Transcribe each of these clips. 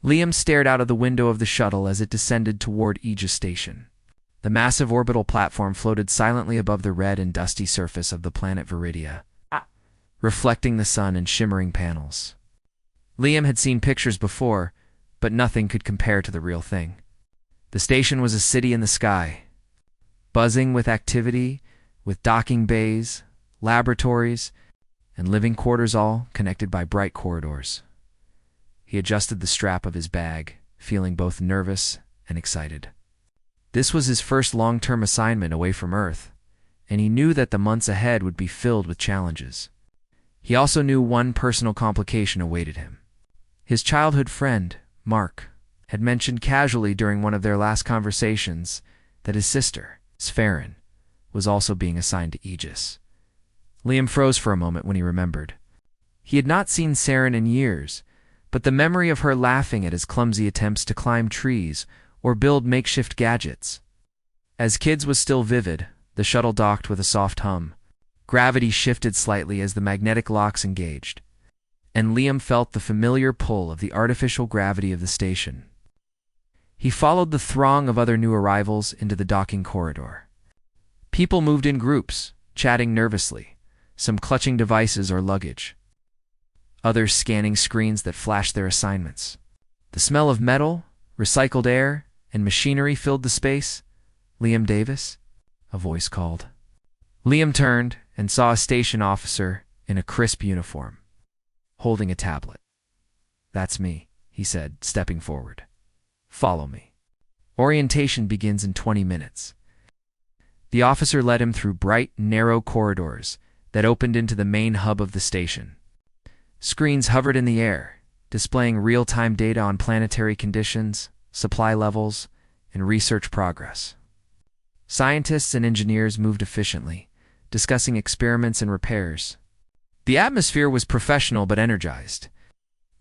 Liam stared out of the window of the shuttle as it descended toward Aegis Station. The massive orbital platform floated silently above the red and dusty surface of the planet Viridia, reflecting the sun in shimmering panels. Liam had seen pictures before, but nothing could compare to the real thing. The station was a city in the sky, buzzing with activity, with docking bays, laboratories, and living quarters, all connected by bright corridors. He adjusted the strap of his bag, feeling both nervous and excited. This was his first long-term assignment away from Earth, and he knew that the months ahead would be filled with challenges. He also knew one personal complication awaited him. His childhood friend, Mark, had mentioned casually during one of their last conversations that his sister, Sferen, was also being assigned to Aegis. Liam froze for a moment when he remembered. He had not seen Saren in years, but the memory of her laughing at his clumsy attempts to climb trees or build makeshift gadgets. As kids was still vivid, the shuttle docked with a soft hum. Gravity shifted slightly as the magnetic locks engaged, and Liam felt the familiar pull of the artificial gravity of the station. He followed the throng of other new arrivals into the docking corridor. People moved in groups, chatting nervously, some clutching devices or luggage, others scanning screens that flashed their assignments. The smell of metal, recycled air, and machinery filled the space. "Liam Davis?" a voice called. Liam turned and saw a station officer in a crisp uniform, holding a tablet. "That's me," he said, stepping forward. "Follow me. Orientation begins in 20 minutes. The officer led him through bright, narrow corridors that opened into the main hub of the station. Screens hovered in the air, displaying real-time data on planetary conditions, supply levels, and research progress. Scientists and engineers moved efficiently, discussing experiments and repairs. The atmosphere was professional but energized.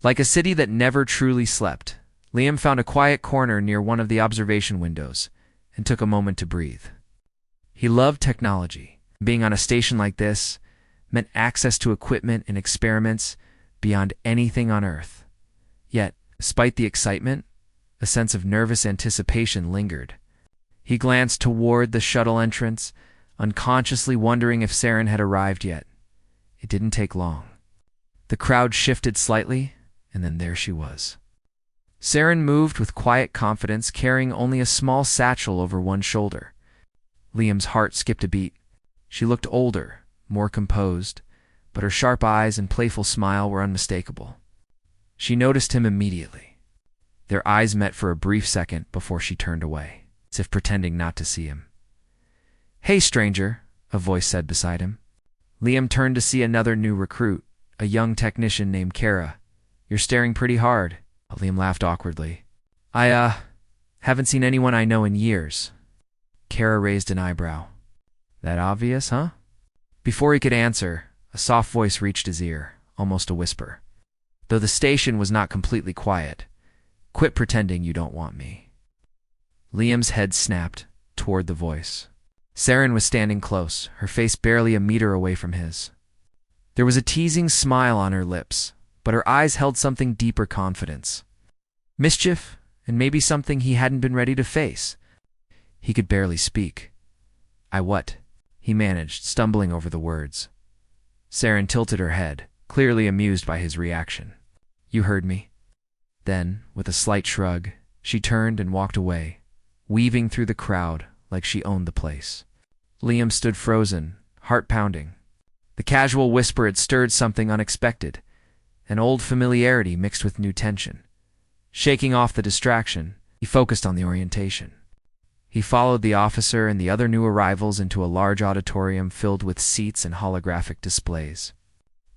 Like a city that never truly slept, Liam found a quiet corner near one of the observation windows and took a moment to breathe. He loved technology. Being on a station like this meant access to equipment and experiments beyond anything on Earth. Yet, despite the excitement, a sense of nervous anticipation lingered. He glanced toward the shuttle entrance, unconsciously wondering if Saren had arrived yet. It didn't take long. The crowd shifted slightly, and then there she was. Saren moved with quiet confidence, carrying only a small satchel over one shoulder. Liam's heart skipped a beat. She looked older, more composed, but her sharp eyes and playful smile were unmistakable. She noticed him immediately. Their eyes met for a brief second before she turned away, as if pretending not to see him. "Hey, stranger," a voice said beside him. Liam turned to see another new recruit, a young technician named Kara. "You're staring pretty hard." Liam laughed awkwardly. I haven't seen anyone I know in years." Kara raised an eyebrow. "That obvious, huh?" Before he could answer, a soft voice reached his ear, almost a whisper. Though the station was not completely quiet, "Quit pretending you don't want me." Liam's head snapped toward the voice. Saren was standing close, her face barely a meter away from his. There was a teasing smile on her lips, but her eyes held something deeper confidence. Mischief, and maybe something he hadn't been ready to face. He could barely speak. What?" he managed, stumbling over the words. Saren tilted her head, clearly amused by his reaction. "You heard me." Then, with a slight shrug, she turned and walked away, weaving through the crowd like she owned the place. Liam stood frozen, heart pounding. The casual whisper had stirred something unexpected, an old familiarity mixed with new tension. Shaking off the distraction, he focused on the orientation. He followed the officer and the other new arrivals into a large auditorium filled with seats and holographic displays.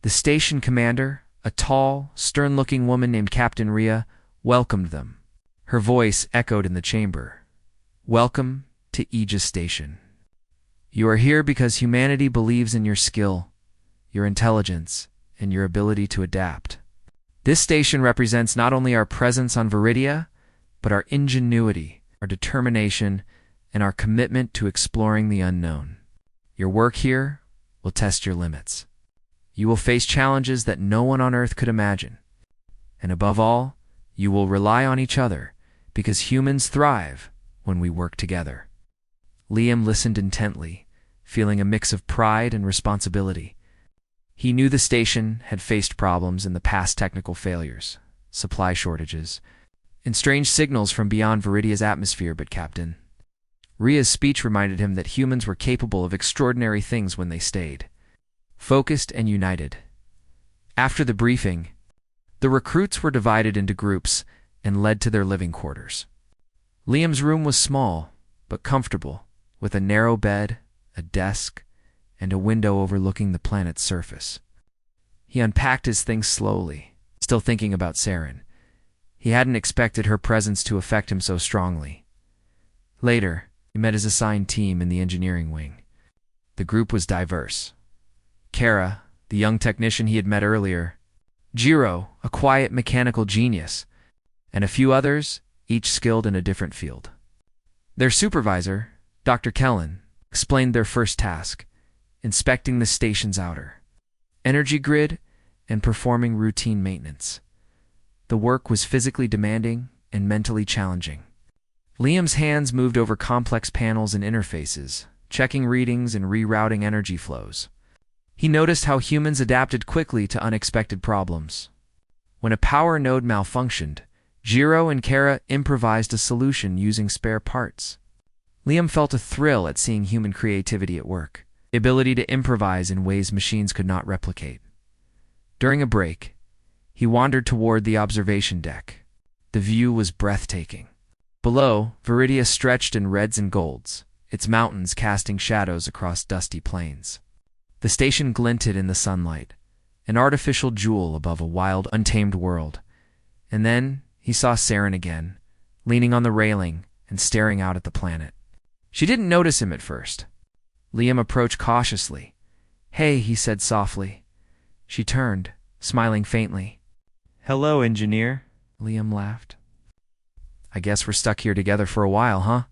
The station commander, a tall, stern-looking woman named Captain Rhea, welcomed them. Her voice echoed in the chamber. "Welcome to Aegis Station. You are here because humanity believes in your skill, your intelligence, and your ability to adapt. This station represents not only our presence on Viridia, but our ingenuity, our determination, and our commitment to exploring the unknown. Your work here will test your limits. You will face challenges that no one on Earth could imagine. And above all, You will rely on each other, because humans thrive when we work together." Liam listened intently, feeling a mix of pride and responsibility. He knew the station had faced problems in the past: technical failures, supply shortages, and strange signals from beyond Viridia's atmosphere. But Captain Ria's speech reminded him that humans were capable of extraordinary things when they stayed focused and united. After the briefing, the recruits were divided into groups and led to their living quarters. Liam's room was small, but comfortable, with a narrow bed, a desk, and a window overlooking the planet's surface. He unpacked his things slowly, still thinking about Saren. He hadn't expected her presence to affect him so strongly. Later, he met his assigned team in the engineering wing. The group was diverse. Kara, the young technician he had met earlier, Jiro, a quiet mechanical genius, and a few others, each skilled in a different field. Their supervisor, Dr. Kellen, explained their first task: inspecting the station's outer energy grid and performing routine maintenance. The work was physically demanding and mentally challenging. Liam's hands moved over complex panels and interfaces, checking readings and rerouting energy flows. He noticed how humans adapted quickly to unexpected problems. When a power node malfunctioned, Jiro and Kara improvised a solution using spare parts. Liam felt a thrill at seeing human creativity at work, the ability to improvise in ways machines could not replicate. During a break, he wandered toward the observation deck. The view was breathtaking. Below, Viridia stretched in reds and golds, its mountains casting shadows across dusty plains. The station glinted in the sunlight, an artificial jewel above a wild, untamed world. And then he saw Saren again, leaning on the railing and staring out at the planet. She didn't notice him at first. Liam approached cautiously. "Hey," he said softly. She turned, smiling faintly. "Hello, engineer," Liam laughed. "I guess we're stuck here together for a while, huh?"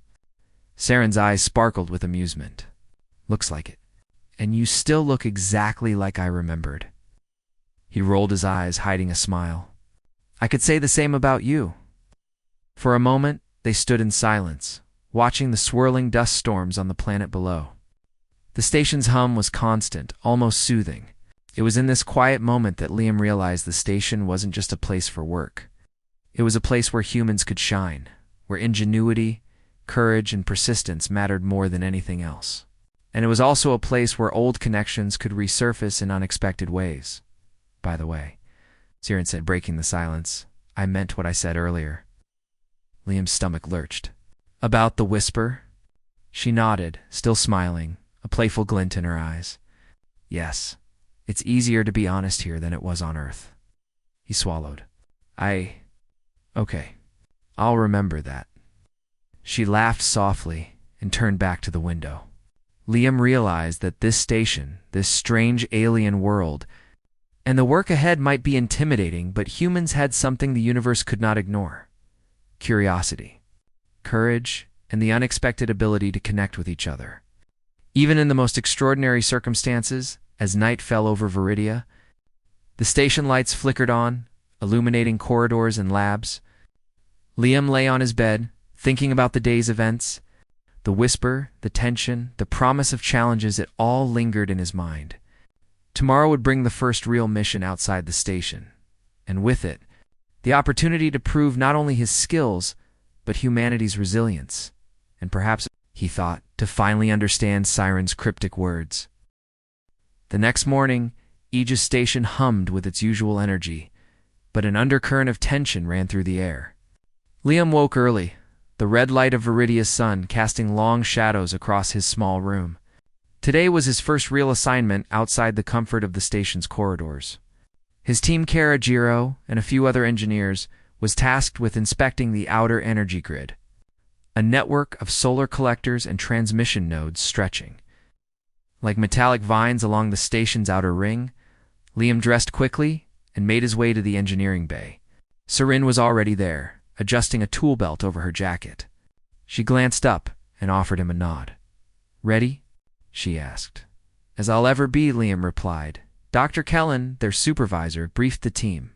Saren's eyes sparkled with amusement. "Looks like it. And you still look exactly like I remembered." He rolled his eyes, hiding a smile. "I could say the same about you." For a moment, they stood in silence, watching the swirling dust storms on the planet below. The station's hum was constant, almost soothing. It was in this quiet moment that Liam realized the station wasn't just a place for work. It was a place where humans could shine, where ingenuity, courage, and persistence mattered more than anything else. And it was also a place where old connections could resurface in unexpected ways. "By the way," Saren said, breaking the silence, "I meant what I said earlier." Liam's stomach lurched. "About the whisper?" She nodded, still smiling, a playful glint in her eyes. "Yes, it's easier to be honest here than it was on Earth." He swallowed. Okay, I'll remember that." She laughed softly and turned back to the window. Liam realized that this station, this strange alien world, and the work ahead might be intimidating, but humans had something the universe could not ignore: curiosity, courage, and the unexpected ability to connect with each other. Even in the most extraordinary circumstances, as night fell over Viridia, the station lights flickered on, illuminating corridors and labs. Liam lay on his bed, thinking about the day's events. The whisper, the tension, the promise of challenges, it all lingered in his mind. Tomorrow would bring the first real mission outside the station, and with it, the opportunity to prove not only his skills, but humanity's resilience, and perhaps, he thought, to finally understand Saren's cryptic words. The next morning, Aegis Station hummed with its usual energy, but an undercurrent of tension ran through the air. Liam woke early, the red light of Viridia's sun casting long shadows across his small room. Today was his first real assignment outside the comfort of the station's corridors. His team, Kara, Jiro, and a few other engineers, was tasked with inspecting the outer energy grid, a network of solar collectors and transmission nodes stretching like metallic vines along the station's outer ring. Liam dressed quickly and made his way to the engineering bay. Saren was already there, adjusting a tool belt over her jacket. She glanced up and offered him a nod. "Ready?" she asked. "As I'll ever be," Liam replied. Dr. Kellen, their supervisor, briefed the team.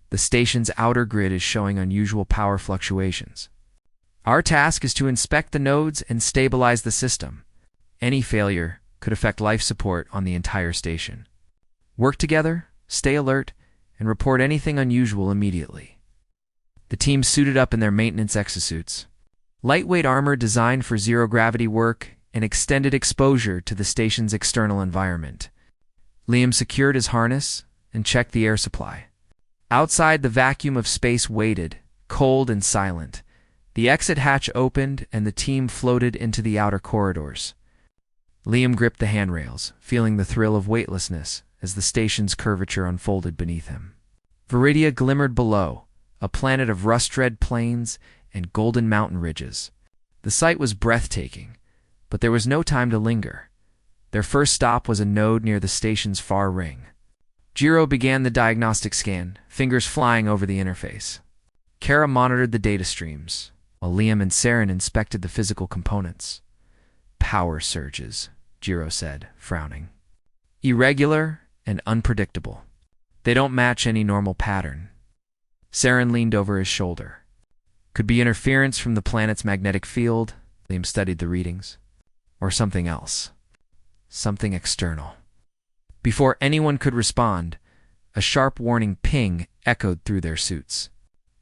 The station's outer grid is showing unusual power fluctuations. Our task is to inspect the nodes and stabilize the system. Any failure could affect life support on the entire station. Work together, stay alert, and report anything unusual immediately. The team suited up in their maintenance exosuits. Lightweight armor designed for zero-gravity work and extended exposure to the station's external environment. Liam secured his harness and checked the air supply. Outside, the vacuum of space waited, cold and silent. The exit hatch opened and the team floated into the outer corridors. Liam gripped the handrails, feeling the thrill of weightlessness as the station's curvature unfolded beneath him. Viridia glimmered below, a planet of rust-red plains and golden mountain ridges. The sight was breathtaking, but there was no time to linger. Their first stop was a node near the station's far ring. Jiro began the diagnostic scan, fingers flying over the interface. Kara monitored the data streams, while Liam and Saren inspected the physical components. Power surges, Jiro said, frowning. Irregular and unpredictable. They don't match any normal pattern. Saren leaned over his shoulder. Could be interference from the planet's magnetic field, Liam studied the readings. Or something else. Something external. Before anyone could respond, a sharp warning ping echoed through their suits.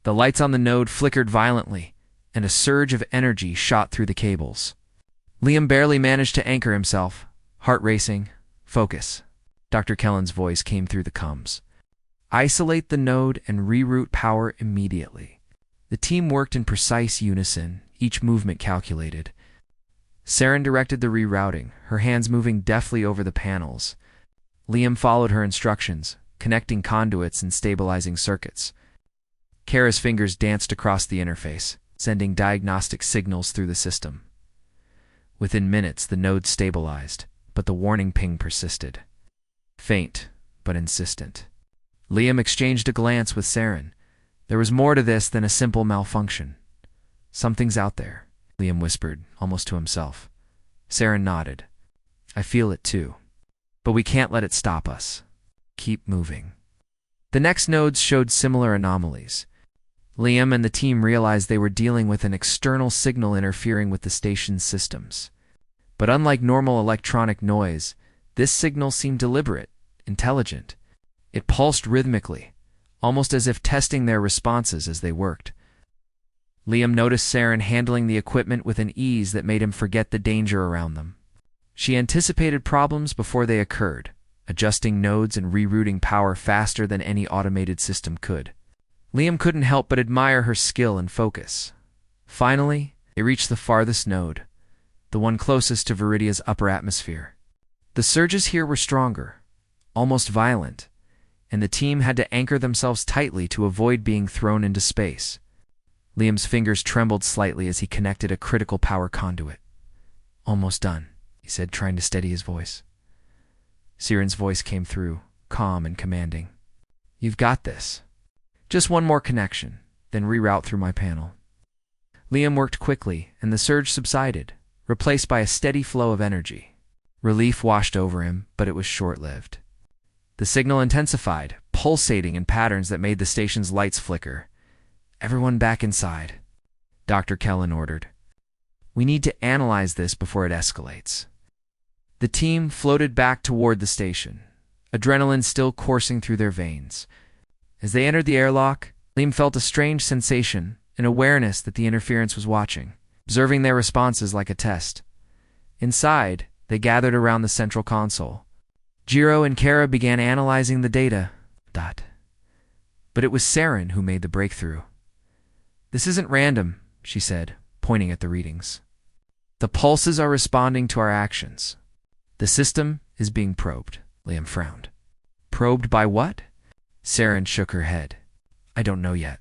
The lights on the node flickered violently, and a surge of energy shot through the cables. Liam barely managed to anchor himself, heart racing. Focus. Dr. Kellen's voice came through the comms. Isolate the node and reroute power immediately. The team worked in precise unison, each movement calculated. Saren directed the rerouting, her hands moving deftly over the panels. Liam followed her instructions, connecting conduits and stabilizing circuits. Kara's fingers danced across the interface, sending diagnostic signals through the system. Within minutes, the node stabilized, but the warning ping persisted. Faint, but insistent. Liam exchanged a glance with Saren. There was more to this than a simple malfunction. Something's out there, Liam whispered, almost to himself. Saren nodded. I feel it too. But we can't let it stop us. Keep moving. The next nodes showed similar anomalies. Liam and the team realized they were dealing with an external signal interfering with the station's systems. But unlike normal electronic noise, this signal seemed deliberate, intelligent. It pulsed rhythmically, almost as if testing their responses as they worked. Liam noticed Saren handling the equipment with an ease that made him forget the danger around them. She anticipated problems before they occurred, adjusting nodes and rerouting power faster than any automated system could. Liam couldn't help but admire her skill and focus. Finally, they reached the farthest node, the one closest to Viridia's upper atmosphere. The surges here were stronger, almost violent, and the team had to anchor themselves tightly to avoid being thrown into space. Liam's fingers trembled slightly as he connected a critical power conduit. Almost done, he said, trying to steady his voice. Saren's voice came through, calm and commanding. You've got this. Just one more connection, then reroute through my panel. Liam worked quickly, and the surge subsided, replaced by a steady flow of energy. Relief washed over him, but it was short-lived. The signal intensified, pulsating in patterns that made the station's lights flicker. Everyone back inside, Dr. Kellen ordered. We need to analyze this before it escalates. The team floated back toward the station, adrenaline still coursing through their veins. As they entered the airlock, Liam felt a strange sensation, an awareness that the interference was watching, observing their responses like a test. Inside, they gathered around the central console. Jiro and Kara began analyzing the data. But it was Saren who made the breakthrough. This isn't random, she said, pointing at the readings. The pulses are responding to our actions. The system is being probed, Liam frowned. Probed by what? Saren shook her head. I don't know yet.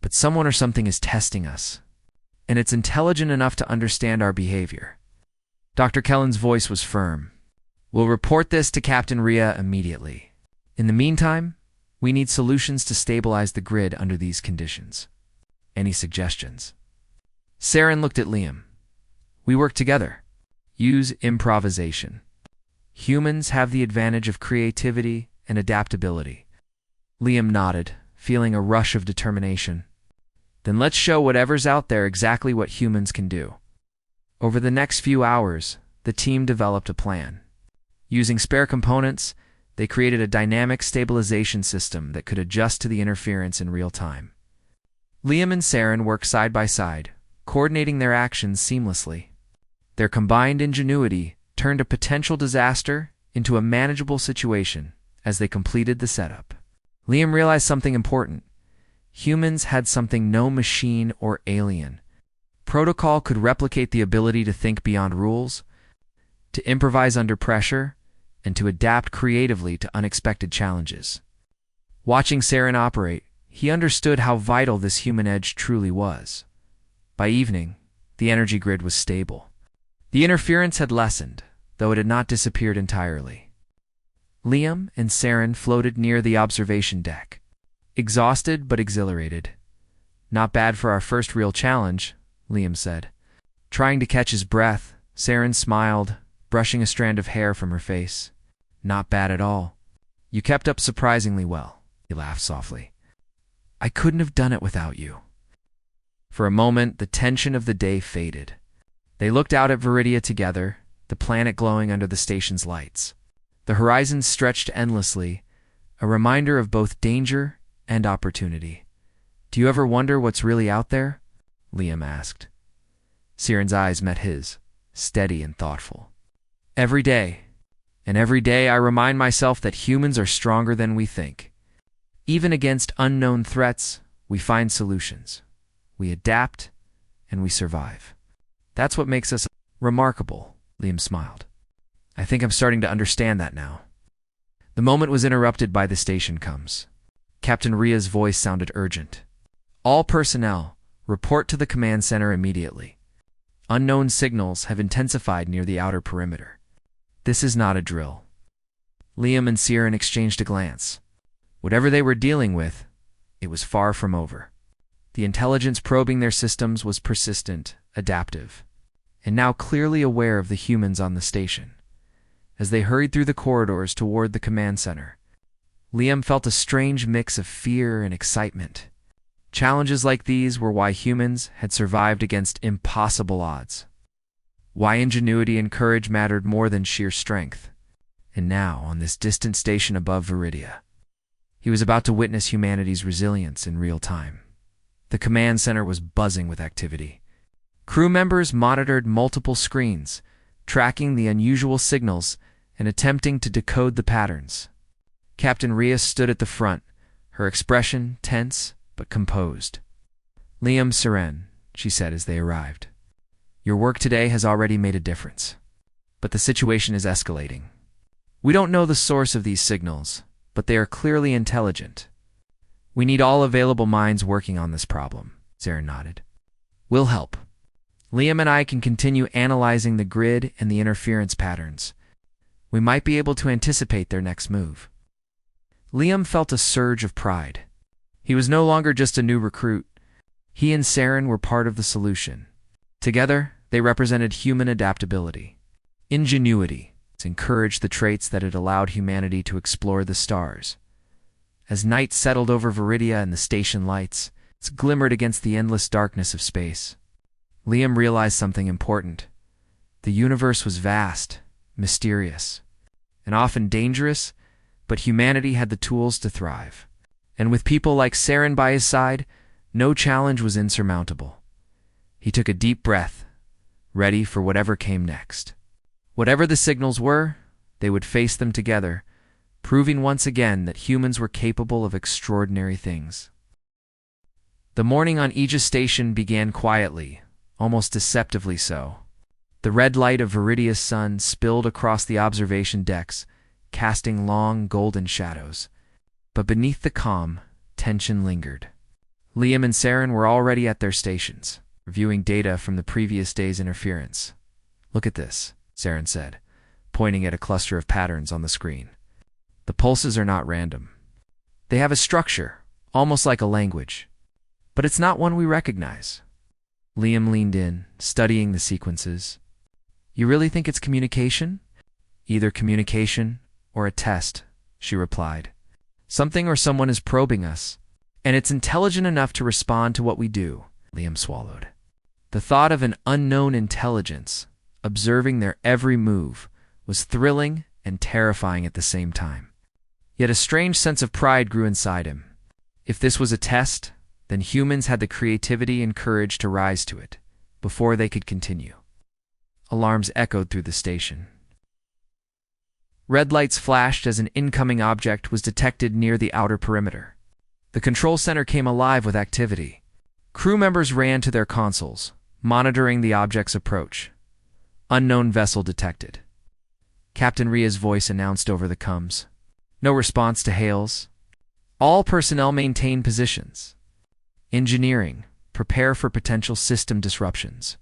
But someone or something is testing us. And it's intelligent enough to understand our behavior. Dr. Kellen's voice was firm. We'll report this to Captain Rhea immediately. In the meantime, we need solutions to stabilize the grid under these conditions. Any suggestions? Saren looked at Liam. We work together. Use improvisation. Humans have the advantage of creativity and adaptability. Liam nodded, feeling a rush of determination. Then let's show whatever's out there exactly what humans can do. Over the next few hours, the team developed a plan. Using spare components, they created a dynamic stabilization system that could adjust to the interference in real time. Liam and Saren worked side by side, coordinating their actions seamlessly. Their combined ingenuity turned a potential disaster into a manageable situation as they completed the setup. Liam realized something important. Humans had something no machine or alien. Protocol could replicate the ability to think beyond rules, to improvise under pressure, and to adapt creatively to unexpected challenges. Watching Saren operate, he understood how vital this human edge truly was. By evening, the energy grid was stable. The interference had lessened, though it had not disappeared entirely. Liam and Saren floated near the observation deck, exhausted but exhilarated. "Not bad for our first real challenge," Liam said. Trying to catch his breath, Saren smiled, brushing a strand of hair from her face. "Not bad at all. You kept up surprisingly well," he laughed softly. "I couldn't have done it without you." For a moment, the tension of the day faded. They looked out at Viridia together, the planet glowing under the station's lights. The horizon stretched endlessly, a reminder of both danger and opportunity. "Do you ever wonder what's really out there?" Liam asked. Saren's eyes met his, steady and thoughtful. "Every day. And every day I remind myself that humans are stronger than we think. Even against unknown threats, we find solutions. We adapt, and we survive. That's what makes us remarkable," Liam smiled. "I think I'm starting to understand that now." The moment was interrupted by the station comes. Captain Ria's voice sounded urgent. "All personnel, report to the command center immediately. Unknown signals have intensified near the outer perimeter. This is not a drill." Liam and Saren exchanged a glance. Whatever they were dealing with, it was far from over. The intelligence probing their systems was persistent, adaptive, and now clearly aware of the humans on the station. As they hurried through the corridors toward the command center, Liam felt a strange mix of fear and excitement. Challenges like these were why humans had survived against impossible odds. Why ingenuity and courage mattered more than sheer strength. And now, on this distant station above Viridia, he was about to witness humanity's resilience in real time. The command center was buzzing with activity. Crew members monitored multiple screens, tracking the unusual signals and attempting to decode the patterns. Captain Ria stood at the front, her expression tense but composed. "Liam, Saren," she said as they arrived. "Your work today has already made a difference. But the situation is escalating. We don't know the source of these signals, but they are clearly intelligent. We need all available minds working on this problem." Saren nodded. "We'll help. Liam and I can continue analyzing the grid and the interference patterns. We might be able to anticipate their next move." Liam felt a surge of pride. He was no longer just a new recruit. He and Saren were part of the solution. Together, they represented human adaptability. Ingenuity encouraged the traits that had allowed humanity to explore the stars. As night settled over Viridia and the station lights glimmered against the endless darkness of space, Liam realized something important. The universe was vast, mysterious, and often dangerous, but humanity had the tools to thrive. And with people like Saren by his side, no challenge was insurmountable. He took a deep breath, ready for whatever came next. Whatever the signals were, they would face them together, proving once again that humans were capable of extraordinary things. The morning on Aegis Station began quietly, almost deceptively so. The red light of Viridia's sun spilled across the observation decks, casting long golden shadows. But beneath the calm, tension lingered. Liam and Saren were already at their stations, reviewing data from the previous day's interference. "Look at this," Saren said, pointing at a cluster of patterns on the screen. "The pulses are not random. They have a structure, almost like a language. But it's not one we recognize." Liam leaned in, studying the sequences. "You really think it's communication?" "Either communication or a test," she replied. "Something or someone is probing us, And it's intelligent enough to respond to what we do. Liam swallowed. The thought of an unknown intelligence, observing their every move, was thrilling and terrifying at the same time. Yet a strange sense of pride grew inside him. If this was a test, then humans had the creativity and courage to rise to it, before they could continue. Alarms echoed through the station. Red lights flashed as an incoming object was detected near the outer perimeter. The control center came alive with activity. Crew members ran to their consoles, monitoring the object's approach. Unknown vessel detected. Captain Ria's voice announced over the comms. No response to hails. All personnel maintain positions. Engineering, prepare for potential system disruptions.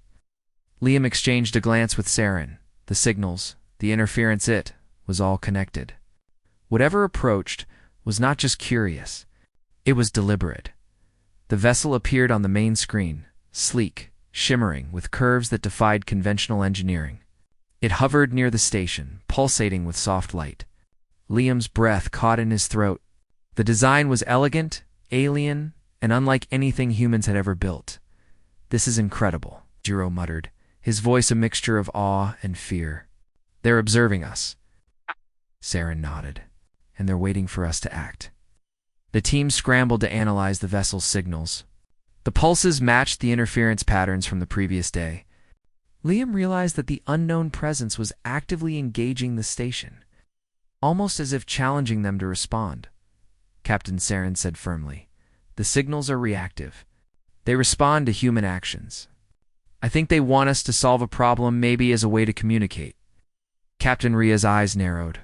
Liam exchanged a glance with Saren. The signals, the interference, it was all connected. Whatever approached was not just curious, it was deliberate. The vessel appeared on the main screen, sleek, shimmering, with curves that defied conventional engineering. It hovered near the station, pulsating with soft light. Liam's breath caught in his throat. The design was elegant, alien, and unlike anything humans had ever built. This is incredible, Jiro muttered, his voice a mixture of awe and fear. They're observing us. Saren nodded, and they're waiting for us to act. The team scrambled to analyze the vessel's signals. The pulses matched the interference patterns from the previous day. Liam realized that the unknown presence was actively engaging the station, almost as if challenging them to respond. Captain Saren said firmly, "The signals are reactive. They respond to human actions. I think they want us to solve a problem, maybe as a way to communicate." Captain Ria's eyes narrowed.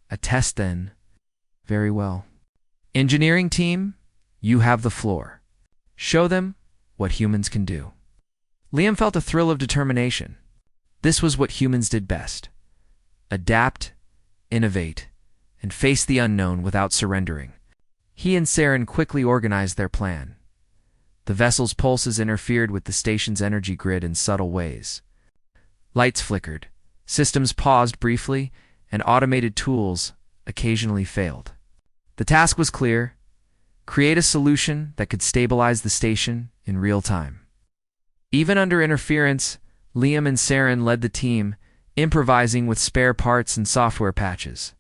"A test, then. Very well. Engineering team, you have the floor. Show them what humans can do." Liam felt a thrill of determination. This was what humans did best. Adapt, innovate, and face the unknown without surrendering. He and Saren quickly organized their plan. The vessel's pulses interfered with the station's energy grid in subtle ways. Lights flickered, systems paused briefly, and automated tools occasionally failed. The task was clear: create a solution that could stabilize the station in real time. Even under interference, Liam and Saren led the team, improvising with spare parts and software patches.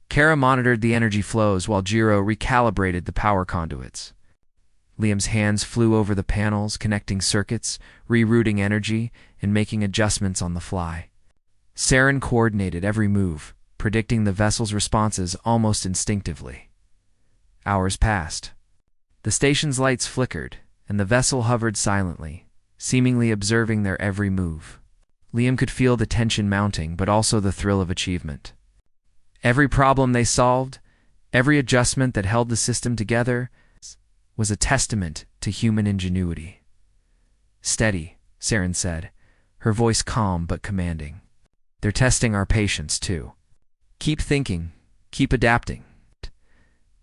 Kara monitored the energy flows while Jiro recalibrated the power conduits. Liam's hands flew over the panels, connecting circuits, rerouting energy, and making adjustments on the fly. Saren coordinated every move, predicting the vessel's responses almost instinctively. Hours passed. The station's lights flickered, and the vessel hovered silently, seemingly observing their every move. Liam could feel the tension mounting, but also the thrill of achievement. Every problem they solved, every adjustment that held the system together, was a testament to human ingenuity. "Steady," Saren said, her voice calm but commanding. "They're testing our patience, too. Keep thinking, keep adapting."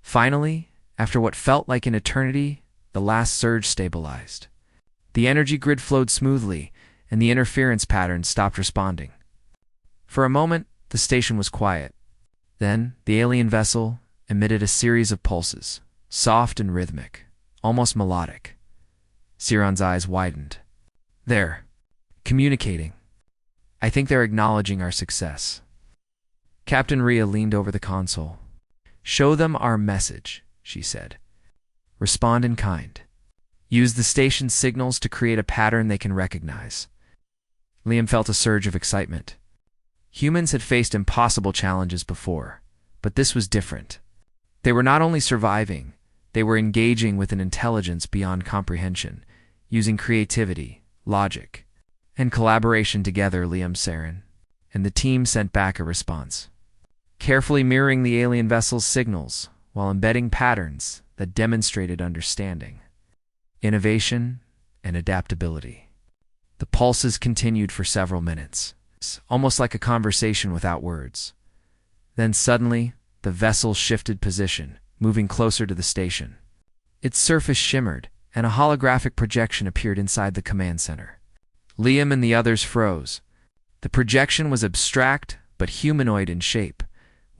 Finally, after what felt like an eternity, the last surge stabilized. The energy grid flowed smoothly, and the interference pattern stopped responding. For a moment, the station was quiet. Then, the alien vessel emitted a series of pulses, soft and rhythmic, almost melodic. Siron's eyes widened. "They're communicating. I think they're acknowledging our success." Captain Ria leaned over the console. "Show them our message," she said. "Respond in kind. Use the station's signals to create a pattern they can recognize." Liam felt a surge of excitement. Humans had faced impossible challenges before, but this was different. They were not only surviving, they were engaging with an intelligence beyond comprehension, using creativity, logic, and collaboration together. Liam, Saren, and the team sent back a response, carefully mirroring the alien vessel's signals while embedding patterns that demonstrated understanding, innovation, and adaptability. The pulses continued for several minutes, almost like a conversation without words. Then suddenly, the vessel shifted position, moving closer to the station. Its surface shimmered, and a holographic projection appeared inside the command center. Liam and the others froze. The projection was abstract but humanoid in shape,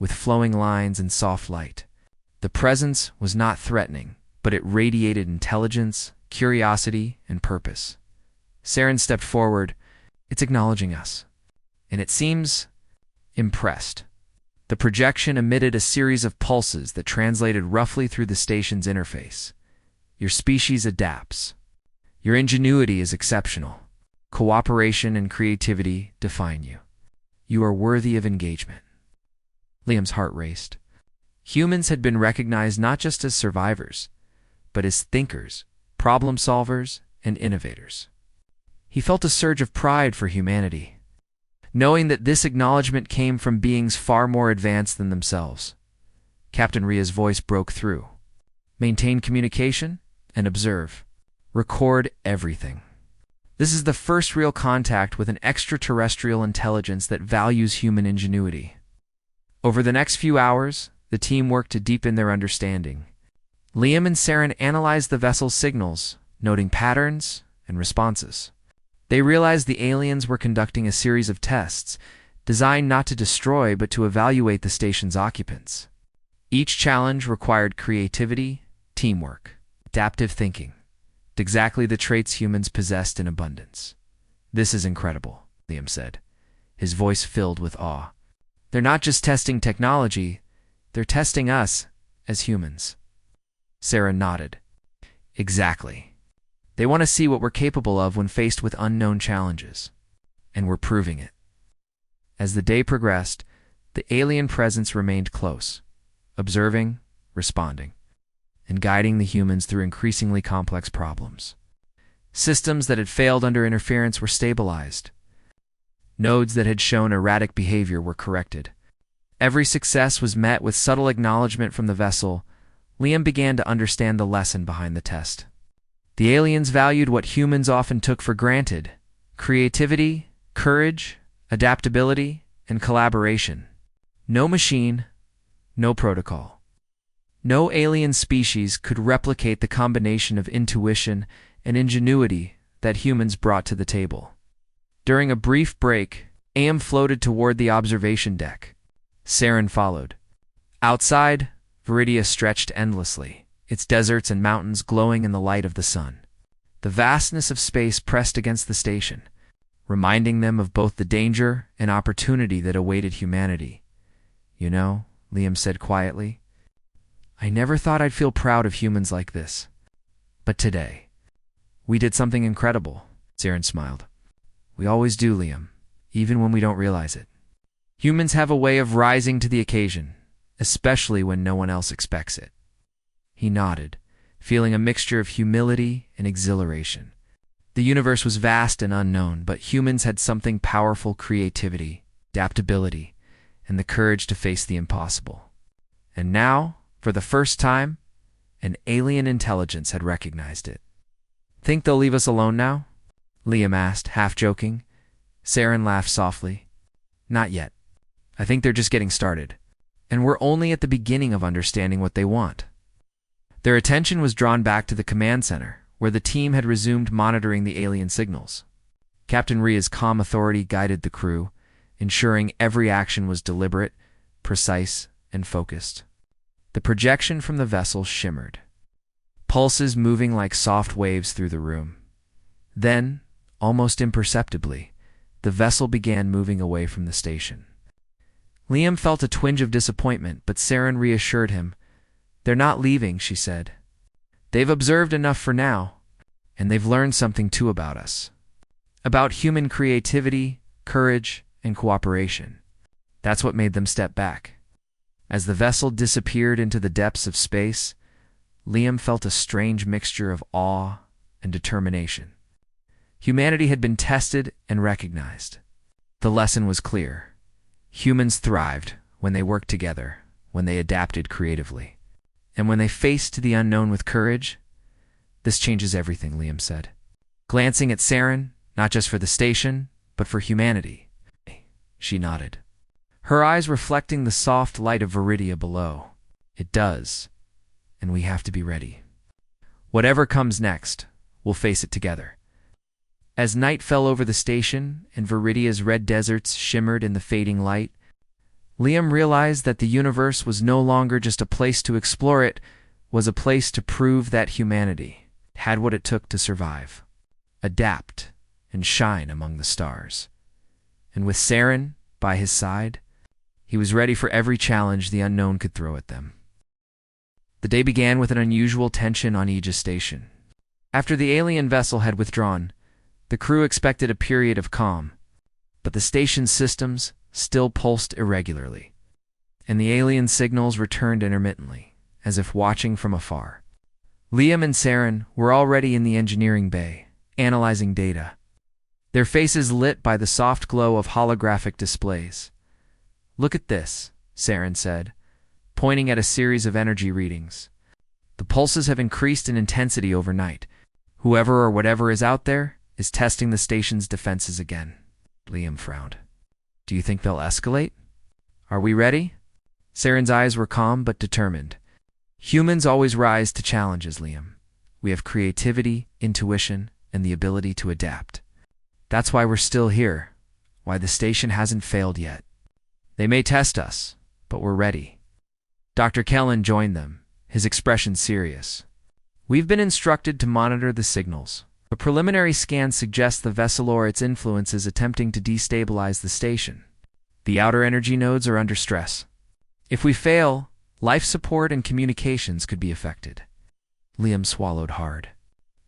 with flowing lines and soft light. The presence was not threatening, but it radiated intelligence, curiosity, and purpose. Saren stepped forward. It's acknowledging us, and it seems impressed. The projection emitted a series of pulses that translated roughly through the station's interface. Your species adapts. Your ingenuity is exceptional. Cooperation and creativity define you. You are worthy of engagement. Liam's heart raced. Humans had been recognized not just as survivors, but as thinkers, problem solvers, and innovators. He felt a surge of pride for humanity, knowing that this acknowledgement came from beings far more advanced than themselves. Captain Ria's voice broke through. Maintain communication and observe. Record everything. This is the first real contact with an extraterrestrial intelligence that values human ingenuity. Over the next few hours, the team worked to deepen their understanding. Liam and Saren analyzed the vessel's signals, noting patterns and responses. They realized the aliens were conducting a series of tests, designed not to destroy but to evaluate the station's occupants. Each challenge required creativity, teamwork, adaptive thinking, exactly the traits humans possessed in abundance. This is incredible, Liam said, his voice filled with awe. They're not just testing technology, they're testing us as humans. Sarah nodded. Exactly. They want to see what we're capable of when faced with unknown challenges. And we're proving it. As the day progressed, the alien presence remained close, observing, responding, and guiding the humans through increasingly complex problems. Systems that had failed under interference were stabilized. Nodes that had shown erratic behavior were corrected. Every success was met with subtle acknowledgement from the vessel. Liam began to understand the lesson behind the test. The aliens valued what humans often took for granted: creativity, courage, adaptability, and collaboration. No machine, no protocol. No alien species could replicate the combination of intuition and ingenuity that humans brought to the table. During a brief break, AM floated toward the observation deck. Saren followed. Outside, Viridia stretched endlessly, its deserts and mountains glowing in the light of the sun. The vastness of space pressed against the station, reminding them of both the danger and opportunity that awaited humanity. You know, Liam said quietly, I never thought I'd feel proud of humans like this. But today, we did something incredible. Saren smiled. We always do, Liam, even when we don't realize it. Humans have a way of rising to the occasion, especially when no one else expects it. He nodded, feeling a mixture of humility and exhilaration. The universe was vast and unknown, but humans had something powerful: creativity, adaptability, and the courage to face the impossible. And now, for the first time, an alien intelligence had recognized it. Think they'll leave us alone now? Liam asked, half joking. Saren laughed softly. Not yet. I think they're just getting started. And we're only at the beginning of understanding what they want. Their attention was drawn back to the command center, where the team had resumed monitoring the alien signals. Captain Ria's calm authority guided the crew, ensuring every action was deliberate, precise, and focused. The projection from the vessel shimmered, pulses moving like soft waves through the room. Then, almost imperceptibly, the vessel began moving away from the station. Liam felt a twinge of disappointment, but Saren reassured him. They're not leaving, she said. They've observed enough for now, and they've learned something too about us. About human creativity, courage, and cooperation. That's what made them step back. As the vessel disappeared into the depths of space, Liam felt a strange mixture of awe and determination. Humanity had been tested and recognized. The lesson was clear. Humans thrived when they worked together, when they adapted creatively. And when they faced the unknown with courage. This changes everything, Liam said, glancing at Saren, not just for the station, but for humanity. She nodded, her eyes reflecting the soft light of Viridia below. It does, and we have to be ready. Whatever comes next, we'll face it together. As night fell over the station and Viridia's red deserts shimmered in the fading light, Liam realized that the universe was no longer just a place to explore it, was a place to prove that humanity had what it took to survive, adapt, and shine among the stars. And with Saren by his side, he was ready for every challenge the unknown could throw at them. The day began with an unusual tension on Aegis Station. After the alien vessel had withdrawn, the crew expected a period of calm, but the station's systems still pulsed irregularly, and the alien signals returned intermittently, as if watching from afar. Liam and Saren were already in the engineering bay, analyzing data, their faces lit by the soft glow of holographic displays. "Look at this," Saren said, pointing at a series of energy readings. "The pulses have increased in intensity overnight. Whoever or whatever is out there is testing the station's defenses again." Liam frowned. "Do you think they'll escalate? Are we ready?" Saren's eyes were calm but determined. "Humans always rise to challenges, Liam. We have creativity, intuition, and the ability to adapt. That's why we're still here, why the station hasn't failed yet. They may test us, but we're ready." Dr. Kellen joined them, his expression serious. "We've been instructed to monitor the signals. A preliminary scan suggests the vessel or its influence is attempting to destabilize the station. The outer energy nodes are under stress. If we fail, life support and communications could be affected." Liam swallowed hard.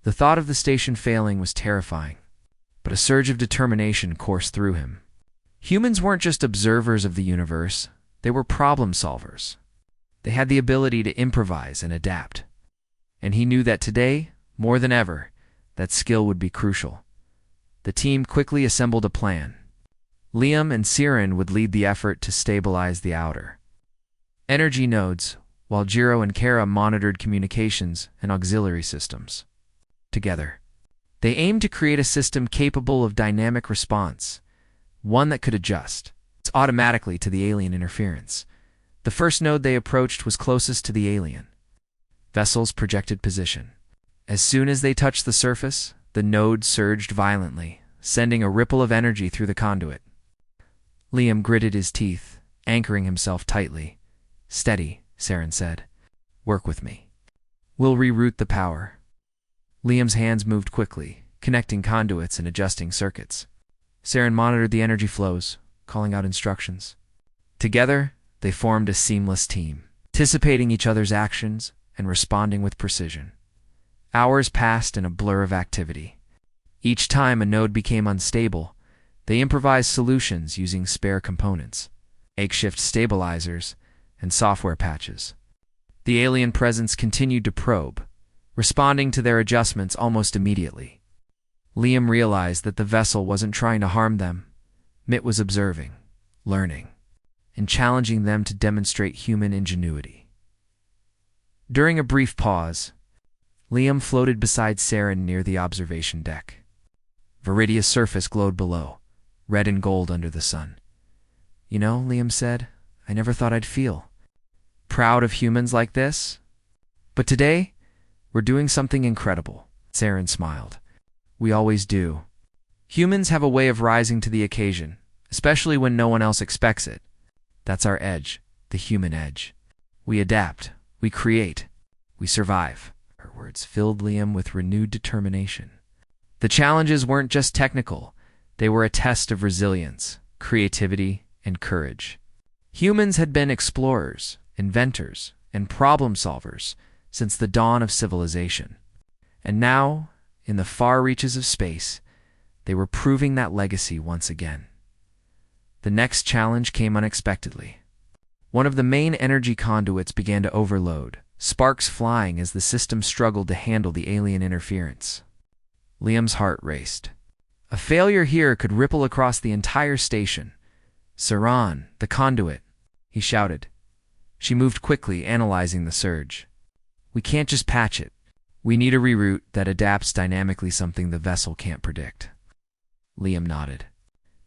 The thought of the station failing was terrifying, but a surge of determination coursed through him. Humans weren't just observers of the universe, they were problem solvers. They had the ability to improvise and adapt. And he knew that today, more than ever, that skill would be crucial. The team quickly assembled a plan. Liam and Saren would lead the effort to stabilize the outer energy nodes, while Jiro and Kara monitored communications and auxiliary systems. Together, they aimed to create a system capable of dynamic response, one that could adjust automatically to the alien interference. The first node they approached was closest to the alien vessel's projected position. As soon as they touched the surface, the node surged violently, sending a ripple of energy through the conduit. Liam gritted his teeth, anchoring himself tightly. "Steady," Saren said. "Work with me. We'll reroute the power." Liam's hands moved quickly, connecting conduits and adjusting circuits. Saren monitored the energy flows, calling out instructions. Together, they formed a seamless team, anticipating each other's actions and responding with precision. Hours passed in a blur of activity. Each time a node became unstable, they improvised solutions using spare components, makeshift stabilizers, and software patches. The alien presence continued to probe, responding to their adjustments almost immediately. Liam realized that the vessel wasn't trying to harm them. It was observing, learning, and challenging them to demonstrate human ingenuity. During a brief pause, Liam floated beside Saren near the observation deck. Viridia's surface glowed below, red and gold under the sun. "You know," Liam said, "I never thought I'd feel proud of humans like this. But today, we're doing something incredible." Saren smiled. "We always do. Humans have a way of rising to the occasion, especially when no one else expects it. That's our edge, the human edge. We adapt, we create, we survive." Her words filled Liam with renewed determination. The challenges weren't just technical, they were a test of resilience, creativity, and courage. Humans had been explorers, inventors, and problem solvers since the dawn of civilization. And now, in the far reaches of space, they were proving that legacy once again. The next challenge came unexpectedly. One of the main energy conduits began to overload, sparks flying as the system struggled to handle the alien interference. Liam's heart raced. A failure here could ripple across the entire station. "Saran, the conduit," he shouted. She moved quickly, analyzing the surge. "We can't just patch it. We need a reroute that adapts dynamically, something the vessel can't predict." Liam nodded.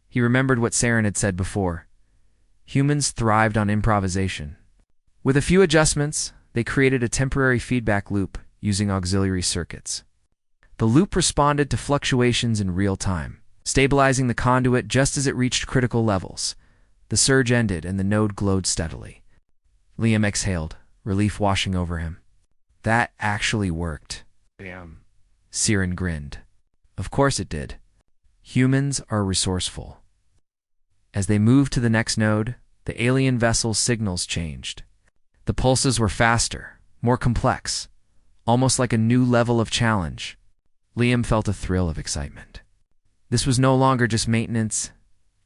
He remembered what Saren had said before. Humans thrived on improvisation. With a few adjustments, they created a temporary feedback loop using auxiliary circuits. The loop responded to fluctuations in real time, stabilizing the conduit just as it reached critical levels. The surge ended and the node glowed steadily. Liam exhaled, relief washing over him. That actually worked. Damn. Siren grinned. Of course it did. Humans are resourceful. As they moved to the next node, the alien vessel's signals changed. The pulses were faster, more complex, almost like a new level of challenge. Liam felt a thrill of excitement. This was no longer just maintenance.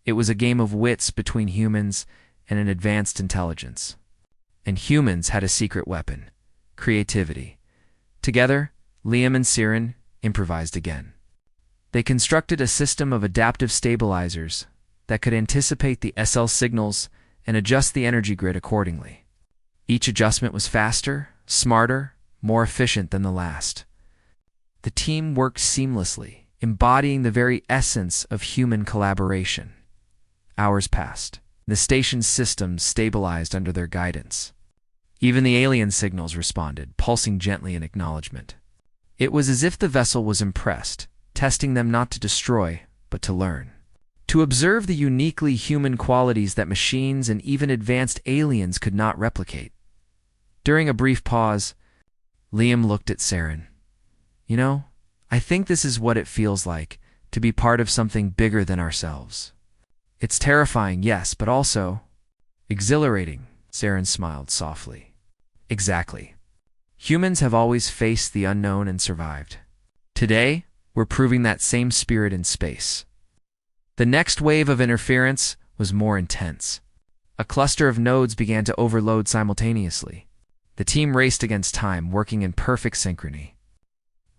It was a game of wits between humans and an advanced intelligence. And humans had a secret weapon: creativity. Together, Liam and Siren improvised again. They constructed a system of adaptive stabilizers that could anticipate the SL signals and adjust the energy grid accordingly. Each adjustment was faster, smarter, more efficient than the last. The team worked seamlessly, embodying the very essence of human collaboration. Hours passed. The station's systems stabilized under their guidance. Even the alien signals responded, pulsing gently in acknowledgement. It was as if the vessel was impressed, testing them not to destroy, but to learn. To observe the uniquely human qualities that machines and even advanced aliens could not replicate. During a brief pause, Liam looked at Siren. You know, I think this is what it feels like to be part of something bigger than ourselves. It's terrifying, yes, but also exhilarating, Siren smiled softly. Exactly. Humans have always faced the unknown and survived. Today, we're proving that same spirit in space. The next wave of interference was more intense. A cluster of nodes began to overload simultaneously. The team raced against time, working in perfect synchrony.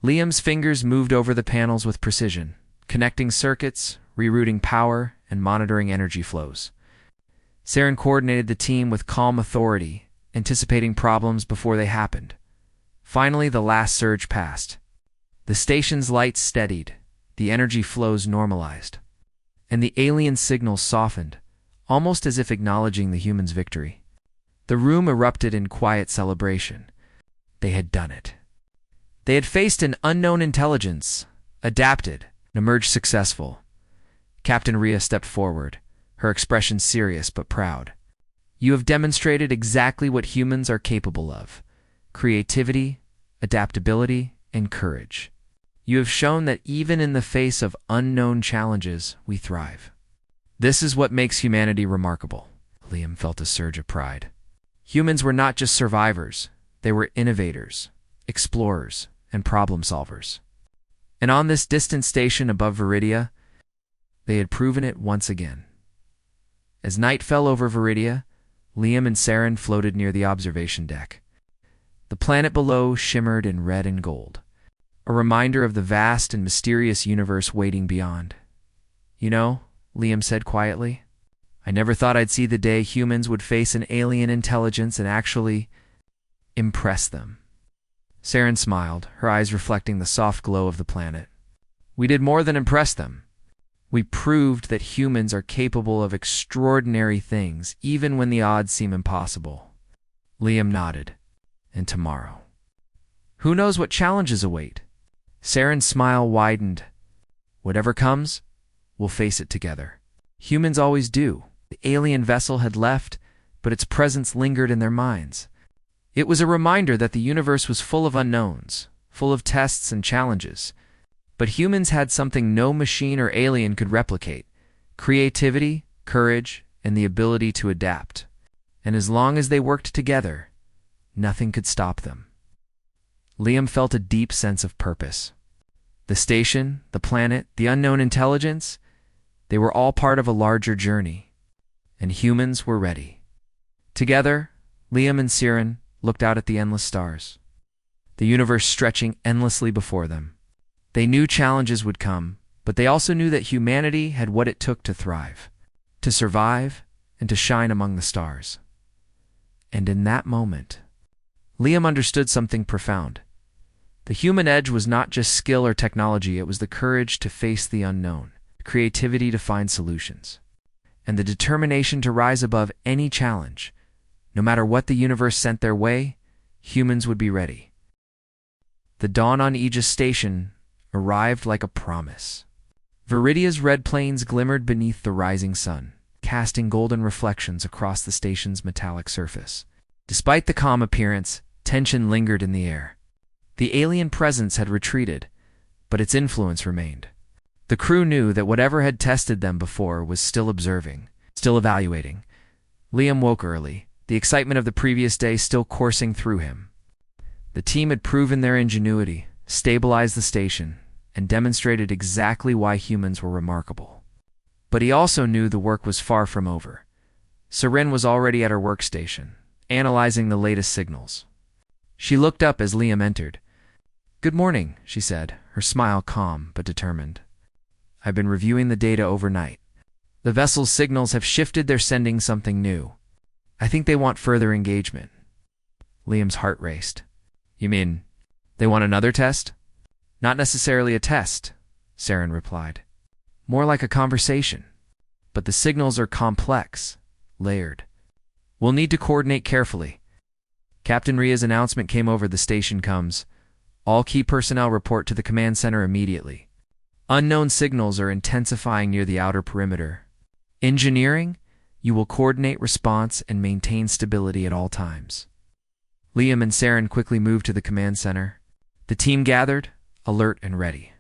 Liam's fingers moved over the panels with precision, connecting circuits, rerouting power, and monitoring energy flows. Siren coordinated the team with calm authority, anticipating problems before they happened. Finally, the last surge passed. The station's lights steadied, the energy flows normalized, and the alien signals softened, almost as if acknowledging the humans' victory. The room erupted in quiet celebration. They had done it. They had faced an unknown intelligence, adapted, and emerged successful. Captain Rhea stepped forward, her expression serious but proud. You have demonstrated exactly what humans are capable of: creativity, adaptability, and courage. You have shown that even in the face of unknown challenges, we thrive. This is what makes humanity remarkable. Liam felt a surge of pride. Humans were not just survivors, they were innovators, explorers, and problem solvers. And on this distant station above Viridia, they had proven it once again. As night fell over Viridia, Liam and Siren floated near the observation deck. The planet below shimmered in red and gold, a reminder of the vast and mysterious universe waiting beyond. You know, Liam said quietly, I never thought I'd see the day humans would face an alien intelligence and actually impress them. Siren smiled, her eyes reflecting the soft glow of the planet. We did more than impress them. We proved that humans are capable of extraordinary things, even when the odds seem impossible. Liam nodded. And tomorrow? Who knows what challenges await? Siren's smile widened. Whatever comes, we'll face it together. Humans always do. The alien vessel had left, but its presence lingered in their minds. It was a reminder that the universe was full of unknowns, full of tests and challenges. But humans had something no machine or alien could replicate: creativity, courage, and the ability to adapt. And as long as they worked together, nothing could stop them. Liam felt a deep sense of purpose. The station, the planet, the unknown intelligence, they were all part of a larger journey. And humans were ready. Together, Liam and Siren looked out at the endless stars, the universe stretching endlessly before them. They knew challenges would come, but they also knew that humanity had what it took to thrive, to survive, and to shine among the stars. And in that moment, Liam understood something profound. The human edge was not just skill or technology, it was the courage to face the unknown, the creativity to find solutions, and the determination to rise above any challenge. No matter what the universe sent their way, humans would be ready. The dawn on Aegis Station arrived like a promise. Viridia's red plains glimmered beneath the rising sun, casting golden reflections across the station's metallic surface. Despite the calm appearance, Tension lingered in the air. The alien presence had retreated, but its influence remained. The crew knew that whatever had tested them before was still observing, still evaluating. Liam woke early, the excitement of the previous day still coursing through him. The team had proven their ingenuity, stabilized the station, and demonstrated exactly why humans were remarkable. But he also knew the work was far from over. Seren was already at her workstation, analyzing the latest signals. She looked up as Liam entered. "Good morning," she said, her smile calm but determined. "I've been reviewing the data overnight. The vessel's signals have shifted. They're sending something new. I think they want further engagement." Liam's heart raced. "You mean they want another test?" "Not necessarily a test," Saren replied. "More like a conversation. But the signals are complex, layered. We'll need to coordinate carefully." Captain Ria's announcement came over the station comes. "All key personnel report to the command center immediately. Unknown signals are intensifying near the outer perimeter. Engineering, you will coordinate response and maintain stability at all times." Liam and Saren quickly moved to the command center. The team gathered, alert and ready.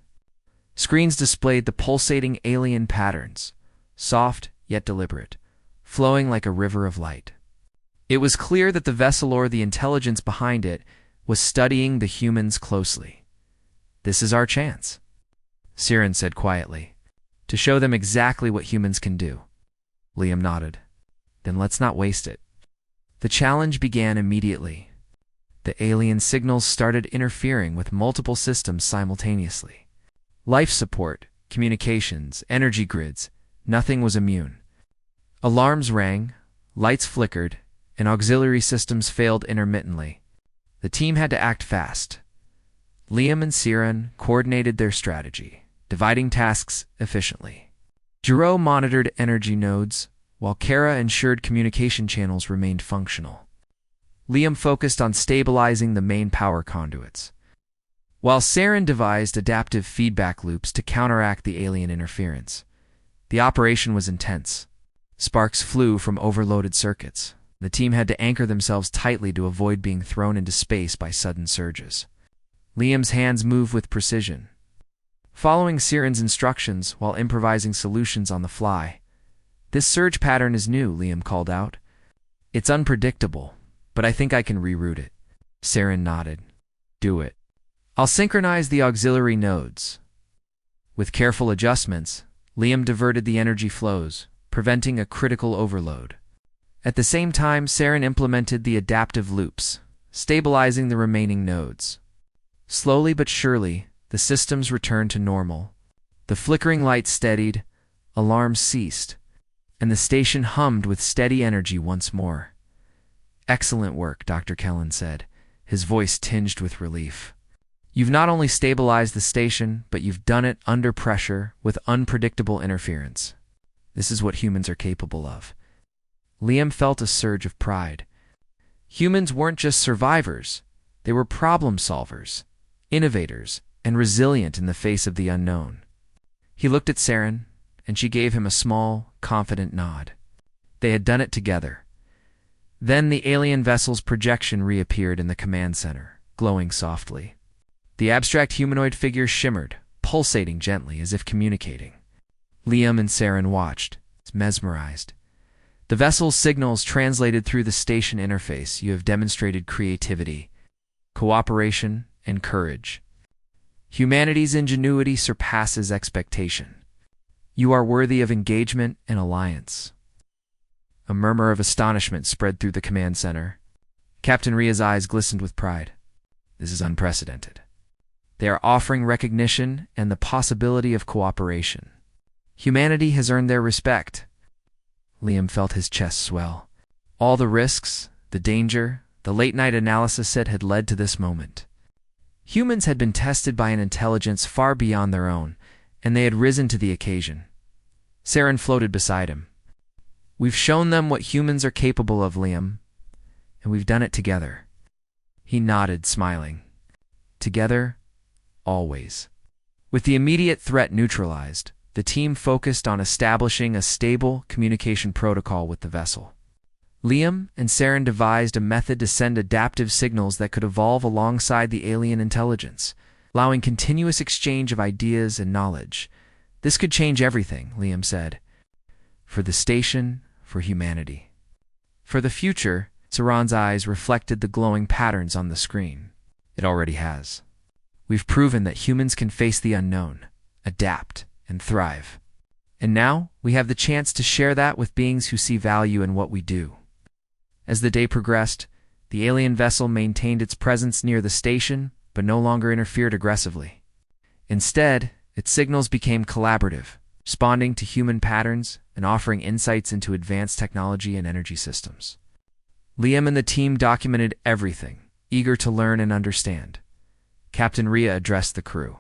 Screens displayed the pulsating alien patterns, soft yet deliberate, flowing like a river of light. It was clear that the vessel or the intelligence behind it was studying the humans closely. "This is our chance," Saren said quietly, "to show them exactly what humans can do." Liam nodded. "Then let's not waste it." The challenge began immediately. The alien signals started interfering with multiple systems simultaneously. Life support, communications, energy grids, nothing was immune. Alarms rang, lights flickered, and auxiliary systems failed intermittently. The team had to act fast. Liam and Saren coordinated their strategy, dividing tasks efficiently. Giroux monitored energy nodes, while Kara ensured communication channels remained functional. Liam focused on stabilizing the main power conduits, while Saren devised adaptive feedback loops to counteract the alien interference. The operation was intense. Sparks flew from overloaded circuits. The team had to anchor themselves tightly to avoid being thrown into space by sudden surges. Liam's hands moved with precision, following Saren's instructions while improvising solutions on the fly. "This surge pattern is new," Liam called out. "It's unpredictable, but I think I can reroute it." Saren nodded. "Do it." "I'll synchronize the auxiliary nodes." With careful adjustments, Liam diverted the energy flows, preventing a critical overload. At the same time, Saren implemented the adaptive loops, stabilizing the remaining nodes. Slowly but surely, the systems returned to normal. The flickering lights steadied, alarms ceased, and the station hummed with steady energy once more. "Excellent work," Dr. Kellen said, his voice tinged with relief. "You've not only stabilized the station, but you've done it under pressure with unpredictable interference. This is what humans are capable of." Liam felt a surge of pride. Humans weren't just survivors, they were problem solvers, innovators, and resilient in the face of the unknown. He looked at Saren, and she gave him a small, confident nod. They had done it together. Then the alien vessel's projection reappeared in the command center, glowing softly. The abstract humanoid figure shimmered, pulsating gently as if communicating. Liam and Saren watched, mesmerized. The vessel's signals translated through the station interface. "You have demonstrated creativity, cooperation, and courage. Humanity's ingenuity surpasses expectation. You are worthy of engagement and alliance." A murmur of astonishment spread through the command center. Captain Ria's eyes glistened with pride. "This is unprecedented. They are offering recognition and the possibility of cooperation. Humanity has earned their respect." Liam felt his chest swell. All the risks, the danger, the late-night analysis set had led to this moment. Humans had been tested by an intelligence far beyond their own, and they had risen to the occasion. Saren floated beside him. "We've shown them what humans are capable of, Liam, and we've done it together." He nodded, smiling. Together, always. With the immediate threat neutralized, the team focused on establishing a stable communication protocol with the vessel. Liam and Saren devised a method to send adaptive signals that could evolve alongside the alien intelligence, allowing continuous exchange of ideas and knowledge. This could change everything, Liam said. For the station, for humanity. For the future, Saran's eyes reflected the glowing patterns on the screen. It already has. We've proven that humans can face the unknown, adapt, and thrive. And now, we have the chance to share that with beings who see value in what we do. As the day progressed, the alien vessel maintained its presence near the station, but no longer interfered aggressively. Instead, its signals became collaborative, responding to human patterns and offering insights into advanced technology and energy systems. Liam and the team documented everything, eager to learn and understand. Captain Rhea addressed the crew.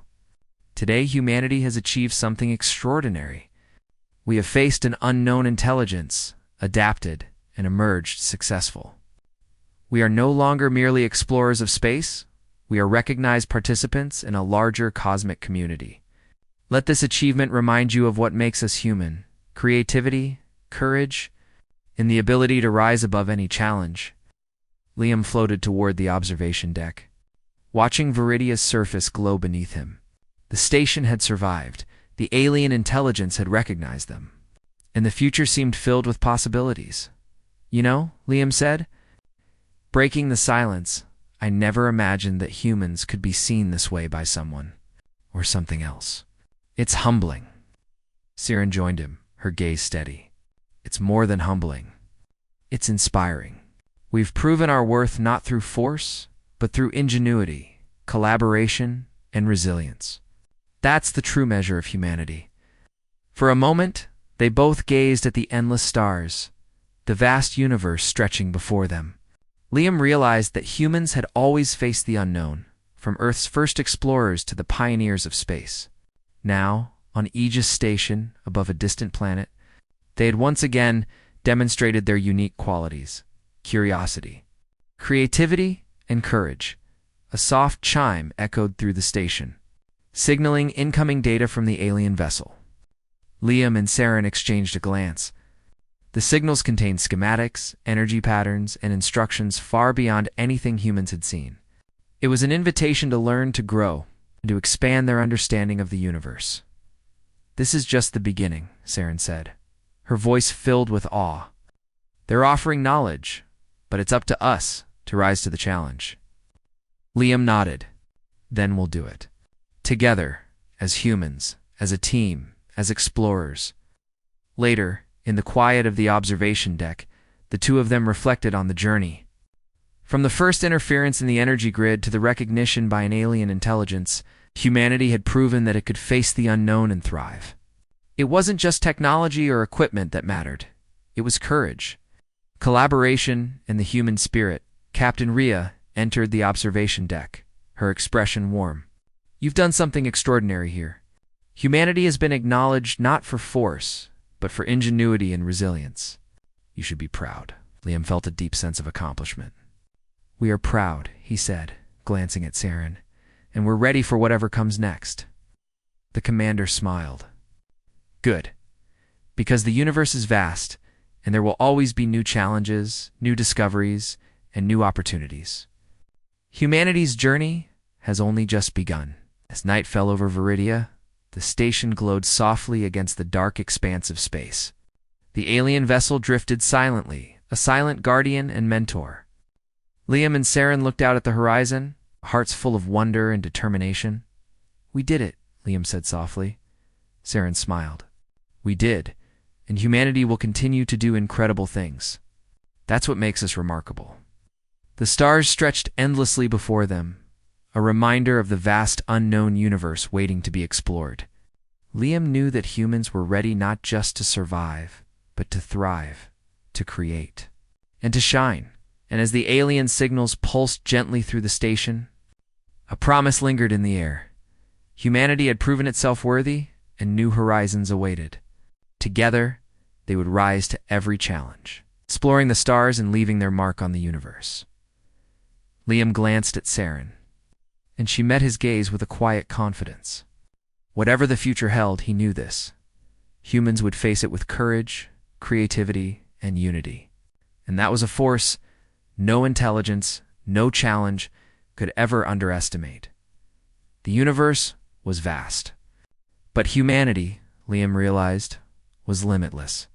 Today, humanity has achieved something extraordinary. We have faced an unknown intelligence, adapted, and emerged successful. We are no longer merely explorers of space. We are recognized participants in a larger cosmic community. Let this achievement remind you of what makes us human: creativity, courage, and the ability to rise above any challenge. Liam floated toward the observation deck, watching Viridia's surface glow beneath him. The station had survived. The alien intelligence had recognized them. And the future seemed filled with possibilities. You know, Liam said, breaking the silence, I never imagined that humans could be seen this way by someone, or something else. It's humbling. Saren joined him, her gaze steady. It's more than humbling. It's inspiring. We've proven our worth not through force, but through ingenuity, collaboration, and resilience. That's the true measure of humanity. For a moment, they both gazed at the endless stars, the vast universe stretching before them. Liam realized that humans had always faced the unknown, from Earth's first explorers to the pioneers of space. Now, on Aegis Station, above a distant planet, they had once again demonstrated their unique qualities: curiosity, creativity, and courage. A soft chime echoed through the station, signaling incoming data from the alien vessel. Liam and Saren exchanged a glance. The signals contained schematics, energy patterns, and instructions far beyond anything humans had seen. It was an invitation to learn, to grow, and to expand their understanding of the universe. This is just the beginning, Saren said, her voice filled with awe. They're offering knowledge, but it's up to us to rise to the challenge. Liam nodded. Then we'll do it. Together, as humans, as a team, as explorers. Later, in the quiet of the observation deck, the two of them reflected on the journey. From the first interference in the energy grid to the recognition by an alien intelligence, humanity had proven that it could face the unknown and thrive. It wasn't just technology or equipment that mattered. It was courage, collaboration, and the human spirit. Captain Rhea entered the observation deck, her expression warm. You've done something extraordinary here. Humanity has been acknowledged not for force, but for ingenuity and resilience. You should be proud. Liam felt a deep sense of accomplishment. We are proud, he said, glancing at Saren, and we're ready for whatever comes next. The commander smiled. Good. Because the universe is vast, and there will always be new challenges, new discoveries, and new opportunities. Humanity's journey has only just begun. As night fell over Viridia, the station glowed softly against the dark expanse of space. The alien vessel drifted silently, a silent guardian and mentor. Liam and Saren looked out at the horizon, hearts full of wonder and determination. We did it, Liam said softly. Saren smiled. We did, and humanity will continue to do incredible things. That's what makes us remarkable. The stars stretched endlessly before them, a reminder of the vast unknown universe waiting to be explored. Liam knew that humans were ready not just to survive, but to thrive, to create, and to shine. And as the alien signals pulsed gently through the station, a promise lingered in the air. Humanity had proven itself worthy, and new horizons awaited. Together, they would rise to every challenge, exploring the stars and leaving their mark on the universe. Liam glanced at Saren, and she met his gaze with a quiet confidence. Whatever the future held, he knew this. Humans would face it with courage, creativity, and unity. And that was a force no intelligence, no challenge could ever underestimate. The universe was vast. But humanity, Liam realized, was limitless.